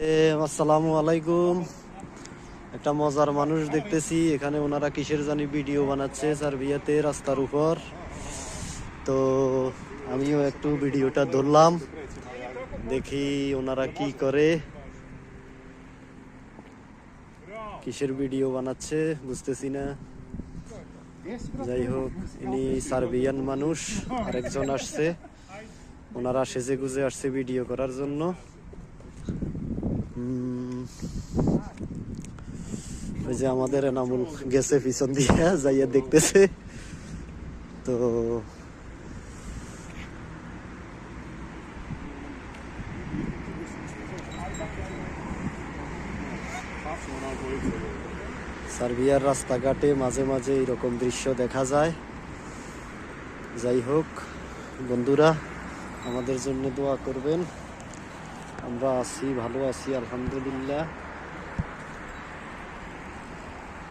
আসসালামু আলাইকুম। একটা মজার মানুষ দেখতেছি এখানে, ওনারা কিসের জানি ভিডিও বানাচ্ছে সার্বিয়াতে রাস্তার উপর। তো আমিও একটু ভিডিওটা ধরলাম, দেখি ওনারা কি করে, কিসের ভিডিও বানাচ্ছে বুঝতেছি না। যাই হোক, ইনি সার্বিয়ান মানুষ, আরেকজন আসছে, ওনারা সেজে গুজে আসছে ভিডিও করার জন্য। ওই যে আমাদের এনামুল গেছে পিছন দিয়ে, যাইয়া দেখতেছে। তো সার্বিয়ার রাস্তাঘাটে মাঝে মাঝে এরকম দৃশ্য দেখা যায়। যাই হোক বন্ধুরা, আমাদের জন্য দোয়া করবেন। আমরা আছি, ভালো আছি আলহামদুলিল্লাহ।